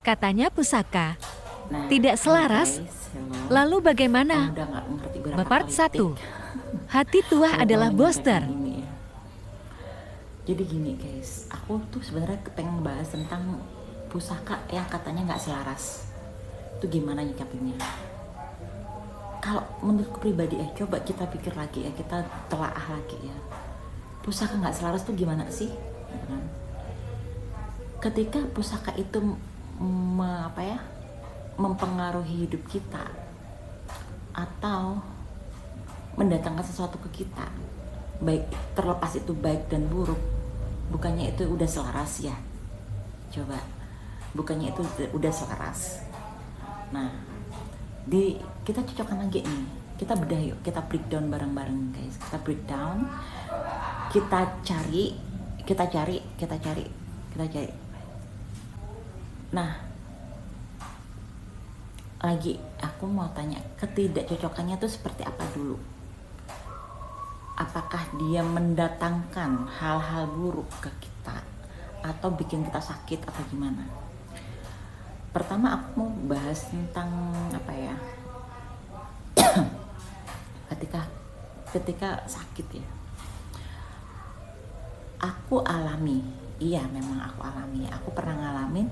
Katanya pusaka Nah, tidak selaras. hello. Lalu bagaimana? Udah nggak ngerti gerakan Part politik. 1. Hati tua Kalau adalah mau booster. menyampaikan ini ya. Jadi gini guys, aku tuh sebenarnya pengen bahas tentang pusaka yang katanya nggak selaras. Itu gimana nyikapinnya? Kalau menurutku pribadi coba kita pikir lagi ya, kita telaah lagi ya. Pusaka nggak selaras tuh gimana sih? Ketika pusaka itu mempengaruhi hidup kita atau mendatangkan sesuatu ke kita, baik terlepas itu baik dan buruk, bukannya itu udah selaras ya? Coba, bukannya itu udah selaras? Nah, kita cocokkan lagi nih, kita bedah yuk, kita breakdown bareng-bareng guys, kita breakdown, kita cari. Nah, lagi aku mau tanya, ketidakcocokannya tuh seperti apa dulu? Apakah dia mendatangkan hal-hal buruk ke kita atau bikin kita sakit atau gimana? Pertama aku mau bahas tentang ketika sakit ya. Aku pernah ngalamin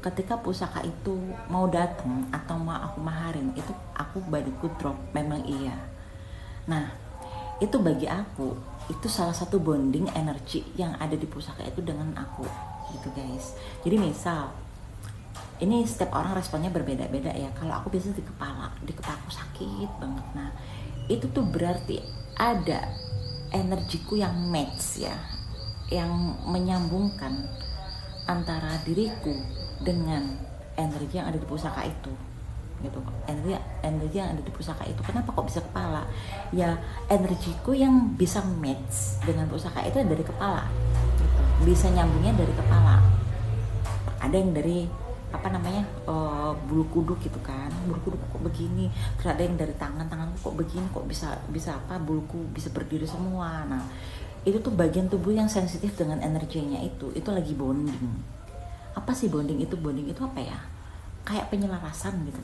ketika pusaka itu mau datang atau mau aku maharin, itu aku badanku drop, memang iya. Nah, itu bagi aku itu salah satu bonding energi yang ada di pusaka itu dengan aku gitu guys. Jadi misal ini setiap orang responnya berbeda-beda ya. Kalau aku biasanya di kepala aku sakit banget. Nah, itu tuh berarti ada energiku yang match ya, yang menyambungkan antara diriku dengan energi yang ada di pusaka itu gitu. Energi yang ada di pusaka itu, kenapa kok bisa kepala ya? Energiku yang bisa match dengan pusaka itu dari kepala gitu. Bisa nyambungnya dari kepala. Ada yang dari bulu kuduk gitu kan, bulu kuduk kok begini. Terus ada yang dari tanganku kok begini, kok bisa buluku bisa berdiri semua. Nah, itu tuh bagian tubuh yang sensitif dengan energinya itu lagi bonding. Apa sih bonding itu? Bonding itu apa ya? Kayak penyelarasan gitu.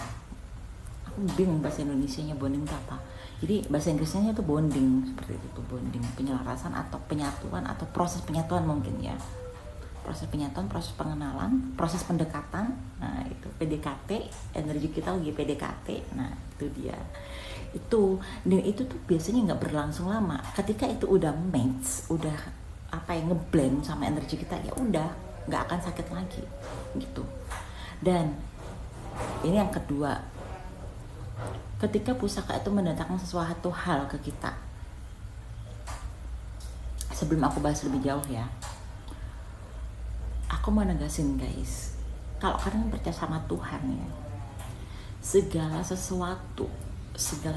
Aku bingung bahasa Indonesianya bonding itu apa. Jadi bahasa Inggrisnya itu bonding, seperti itu tuh, bonding, penyelarasan atau penyatuan atau proses penyatuan mungkin ya. Proses penyatuan, proses pengenalan, proses pendekatan. Nah, itu PDKT, energi kita lagi PDKT. Nah, itu dia. Dan itu tuh biasanya nggak berlangsung lama. Ketika itu udah match, udah ngeblend sama energi kita, ya udah nggak akan sakit lagi gitu. Dan ini yang kedua, ketika pusaka itu mendatangkan sesuatu hal ke kita. Sebelum aku bahas lebih jauh ya, aku mau negasin guys, kalau kalian percaya sama Tuhan ya, segala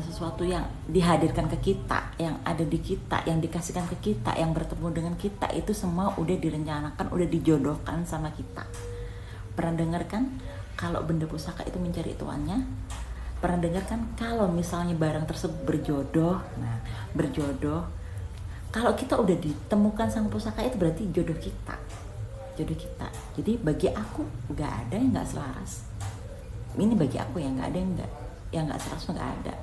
sesuatu yang dihadirkan ke kita, yang ada di kita, yang dikasihkan ke kita, yang bertemu dengan kita, itu semua udah direncanakan, udah dijodohkan sama kita. Pernah dengar kan kalau benda pusaka itu mencari tuannya? Pernah dengar kan kalau misalnya barang tersebut berjodoh? Nah, berjodoh, kalau kita udah ditemukan sama pusaka itu berarti jodoh kita. Jadi bagi aku nggak ada yang nggak selaras. Ini bagi aku yang nggak ada yang nggak selaras, nggak ada.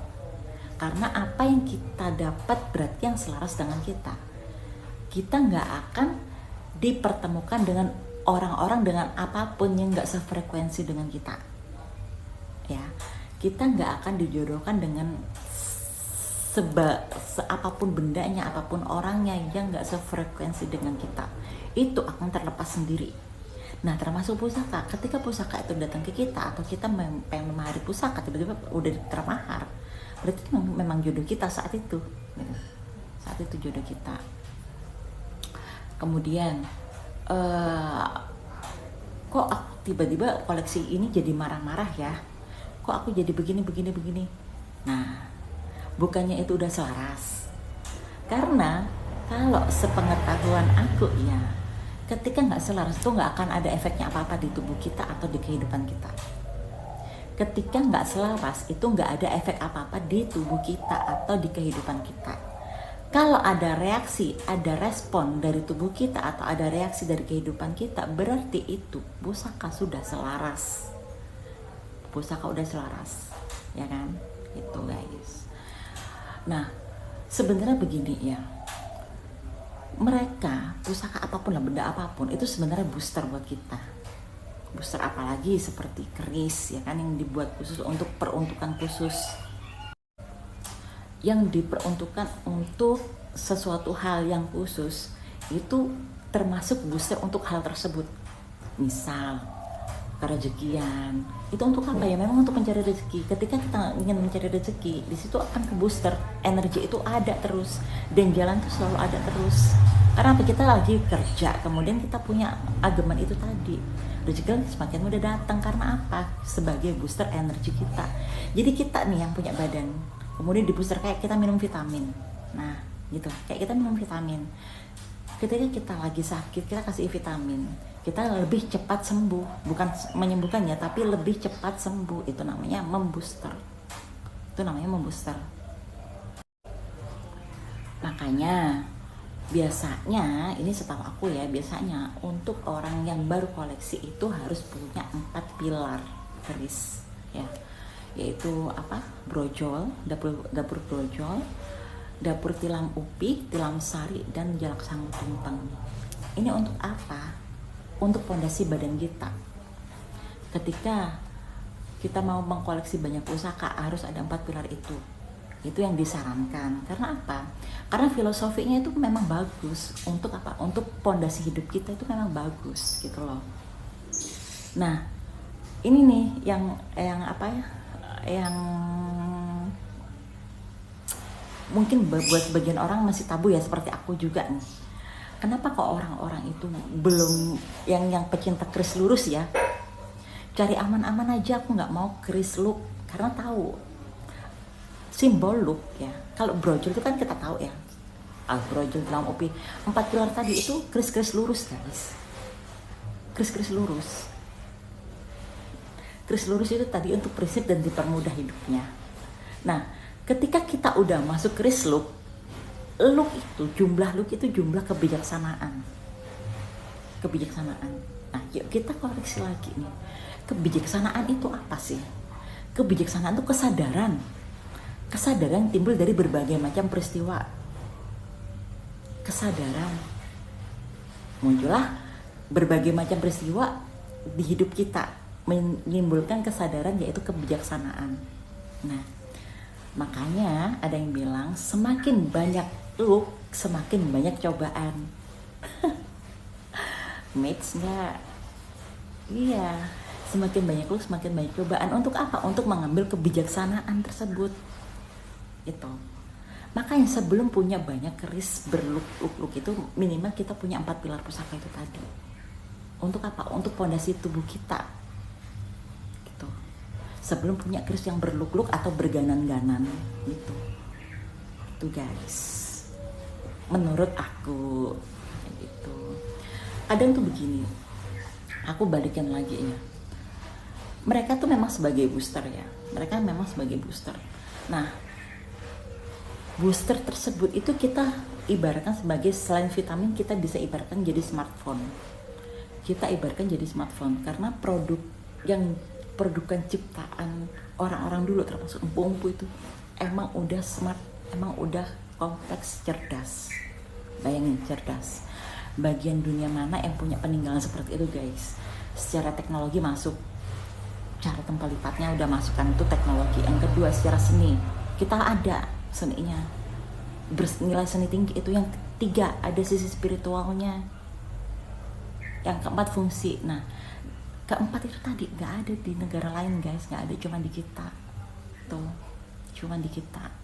Karena apa yang kita dapat berarti yang selaras dengan kita. Kita nggak akan dipertemukan dengan orang-orang dengan apapun yang nggak sefrekuensi dengan kita. Ya, kita nggak akan dijodohkan dengan apapun bendanya, apapun orangnya yang nggak sefrekuensi dengan kita. Itu akan terlepas sendiri. Nah, termasuk pusaka. Ketika pusaka itu datang ke kita atau kita pengen memahari pusaka, tiba-tiba udah termahar, berarti itu memang jodoh kita saat itu gitu. Saat itu jodoh kita. Kemudian kok aku tiba-tiba koleksi ini jadi marah-marah ya, kok aku jadi begini. Nah, bukannya itu udah selaras? Karena kalau sepengetahuan aku ya, ketika nggak selaras itu nggak akan ada efeknya apa-apa di tubuh kita atau di kehidupan kita. Ketika nggak selaras itu nggak ada efek apa-apa di tubuh kita atau di kehidupan kita. Kalau ada reaksi, ada respon dari tubuh kita atau ada reaksi dari kehidupan kita, berarti itu pusaka sudah selaras. Pusaka udah selaras, ya kan? Itu guys. Nah, sebenarnya begini ya. Mereka, pusaka apapun lah, benda apapun, itu sebenarnya booster buat kita. Booster apalagi seperti keris, ya kan, yang dibuat khusus untuk peruntukan khusus, yang diperuntukkan untuk sesuatu hal yang khusus, itu termasuk booster untuk hal tersebut. Misal kerezekian, itu untuk apa ya? Memang untuk mencari rezeki. Ketika kita ingin mencari rezeki, di situ akan ke booster, energi itu ada terus dan jalan itu selalu ada terus. Karena apa? Kita lagi kerja, kemudian kita punya ageman itu tadi, rezeki semakin mudah datang. Karena apa? Sebagai booster energi kita. Jadi kita nih yang punya badan, kemudian di booster kayak kita minum vitamin. Nah gitu, kayak kita minum vitamin. Ketika kita lagi sakit, kita kasih vitamin, kita lebih cepat sembuh. Bukan menyembuhkan ya, tapi lebih cepat sembuh. Itu namanya membooster. Itu namanya membooster. Makanya biasanya, ini setahu aku ya, biasanya untuk orang yang baru koleksi itu harus punya 4 pilar keris ya, yaitu apa? Brojol, dapur brojol, dapur tilam upi, tilam sari, dan jalak sangu tumpeng. Ini untuk apa? Untuk pondasi badan kita. Ketika kita mau mengkoleksi banyak pusaka, harus ada 4 pilar itu. Itu yang disarankan. Karena apa? Karena filosofinya itu memang bagus. Untuk apa? Untuk pondasi hidup kita itu memang bagus gitu loh. Nah, ini nih yang apa ya? Yang mungkin buat sebagian orang masih tabu ya, seperti aku juga nih. Kenapa kok orang-orang itu belum, yang pecinta keris lurus ya, cari aman-aman aja, aku nggak mau keris look, karena tahu simbol look ya. Kalau brojol itu kan kita tahu ya, brojol dalam upi, 4 pilar tadi itu keris-keris lurus guys. Keris-keris lurus. Keris lurus itu tadi untuk prinsip dan dipermudah hidupnya. Nah, ketika kita udah masuk keris look itu, jumlah look itu jumlah kebijaksanaan. Kebijaksanaan. Nah, yuk kita koreksi lagi nih. Kebijaksanaan itu apa sih? Kebijaksanaan itu kesadaran. Kesadaran timbul dari berbagai macam peristiwa. Kesadaran. Muncullah berbagai macam peristiwa di hidup kita, menimbulkan kesadaran, yaitu kebijaksanaan. Nah, makanya ada yang bilang semakin banyak look, semakin banyak cobaan. Mates nggak? Iya, semakin banyak look, semakin banyak cobaan. Untuk apa? Untuk mengambil kebijaksanaan tersebut. Itu. Makanya sebelum punya banyak keris berlook itu, minimal kita punya 4 pilar pusaka itu tadi. Untuk apa? Untuk pondasi tubuh kita. Gitu. Sebelum punya keris yang berlook atau berganan-ganan gitu. Itu guys, menurut aku gitu. Kadang tuh begini, aku balikin lagi ya, mereka tuh memang sebagai booster ya, mereka memang sebagai booster. Nah, booster tersebut itu kita ibaratkan sebagai, selain vitamin, kita bisa ibaratkan jadi smartphone. Kita ibaratkan jadi smartphone karena produkan ciptaan orang-orang dulu, termasuk empu-empu itu, emang udah smart, emang udah kompleks, cerdas. Bayangin, cerdas. Bagian dunia mana yang punya peninggalan seperti itu guys? Secara teknologi masuk, cara tempat lipatnya udah masukkan itu teknologi. Yang kedua, secara seni, kita ada seninya, bernilai seni tinggi. Itu yang ketiga, ada sisi spiritualnya. Yang keempat, fungsi. Nah, keempat itu tadi nggak ada di negara lain guys, nggak ada, cuma di kita tuh, cuma di kita.